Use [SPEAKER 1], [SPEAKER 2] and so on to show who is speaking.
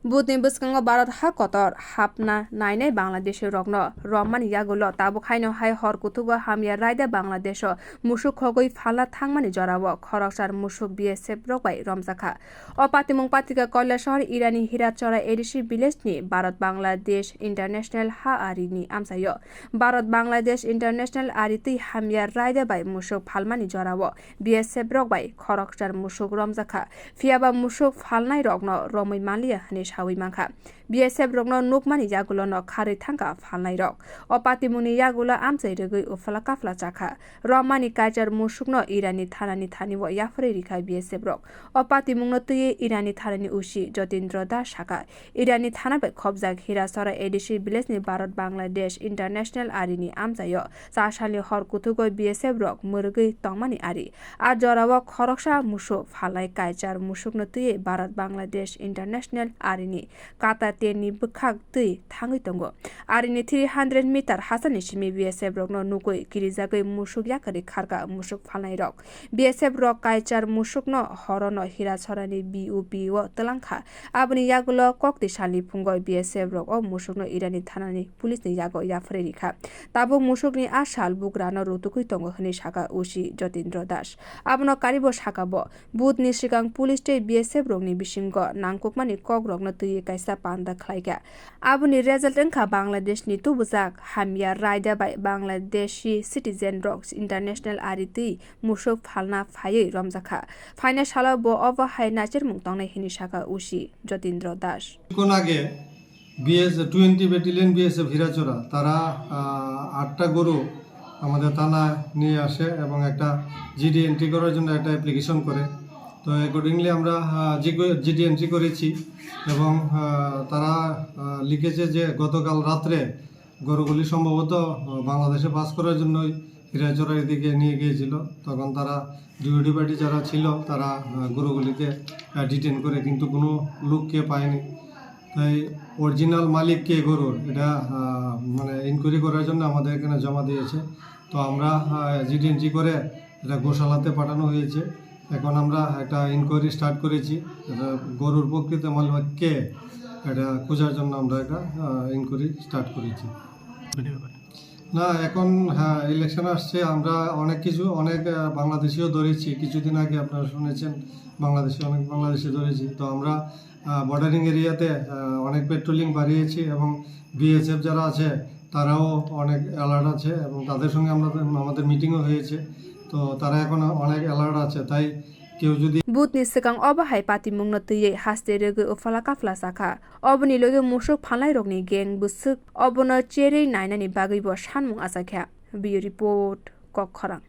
[SPEAKER 1] Budni bwskango bharat hakotor hapna nainai bangladeshi rokno romnai yagulo tabok haino kwthogo hamya raida bangladesh Mosok khogwi phalna thangmani jora khorok Mosok BSF rokbai romjakha o patimung patikha kailasahar Irani hirachara ADC Village ni bharat-bangladesh international Irani amchaio bharat-bangladesh international aritui hamya raida bai Mosok phalmani jora BSF rokbai khorok Mosok romjakha fiaba Mosok phalnai rokno romoi malia sawi mangkha BSF rokno nukmani yagulo no khari thangka phalnai rok o patimuni yagulo amchai rwgui ufala kafla chakha romani kaichar Mosok no Irani thanani thanibo yafre rikha BSF rok o patimung no tui Irani thanani usi Jotindra das saka Irani thana bai khobjak hirachara ADC Village ni bharat-bangladesh international arini amchaio chasali kwthogo BSF rok murgui tongmani ari ar jorawo khoroksa Mosok phalnai kaichar Mosok no tui bharat-bangladesh international arini kata teni bkhak tui thangwi tongo arini 300 meter hasani simi BSF rok no nukui kirijagui Mosok yakari kharka Mosok phalnai rok BSF rok kaichar Mosok no horono hiracharani BUP o telangkha aboni yagulo kokti sali phungoi BSF rok o Mosok no Irani thanani police ni yago yafre rikha tabok Mosok ni asal bugrano rutukui tongo hini saka usi Jotindra das abono karibo sakabo budni sikang police tei BSF rok ni bisingo nangkukmani kok rok no tui kaisa panda khlaika aboni result engkha Bangladesh ni tubujak hamya raida bai bangladeshi citizen rok international aritui Mosok phalna phaiui romjakha phaina sala bo obo hai nacher mungtongnai hini saka usi Jotindra das
[SPEAKER 2] কোন আগে BS 20 battalion BSF hirachara তারা 8টা গরু আমাদের থানা নিয়ে আসে এবং একটা জিডি এন্ট্রি করার জন্য একটা অ্যাপ্লিকেশন করে তো অ্যাকর্ডিংলি আমরা জিডি এন্ট্রি করেছি এবং তারা লিখেছে যে গতকাল রাত্রে গরুগুলি সম্ভবত বাংলাদেশে পাস করার জন্য hiracharaর দিকে নিয়ে গিয়েছিল তখন তারা ডিউটি পার্টি যারা ছিল তারা গরুগুলিকে ডিটেন করে কিন্তু কোনো লোককে পায়নি তাই অরিজিনাল মালিক কে গরুর এটা মানে ইনকোয়ারি করার জন্য আমাদের এখানে জমা দিয়েছে তো আমরা জিডি এন্ট্রি করে এটা গোশালাতে পাঠানো হয়েছে এখন আমরা একটা ইনকোয়ারি স্টার্ট করেছি এটা গরুর প্রকৃত মালিক কে এটা খোঁজার জন্য আমরা একটা ইনকোয়ারি স্টার্ট করেছি না এখন হ্যাঁ ইলেকশন আসছে আমরা অনেক বাংলাদেশিও ধরেছি কিছুদিন আগে আপনারা শুনেছেন অনেক বাংলাদেশি ধরেছি তো আমরা বর্ডারিং এরিয়াতে অনেক পেট্রোলিং বাড়িয়েছি এবং বিএসএফ যারা আছে তারাও অনেক অ্যালার্ট আছে এবং তাদের সঙ্গে আমাদের মিটিংও হয়েছে তো তারা এখন অনেক অ্যালার্ট আছে তাই কেউ যদি
[SPEAKER 1] budni sikang obo hai patimung no tui haste rwgui ufala kafla chakha oboni loge Mosok phalnai rokni geng busuk obono cherei nainani bagui bo sanmung achakha bio report khorok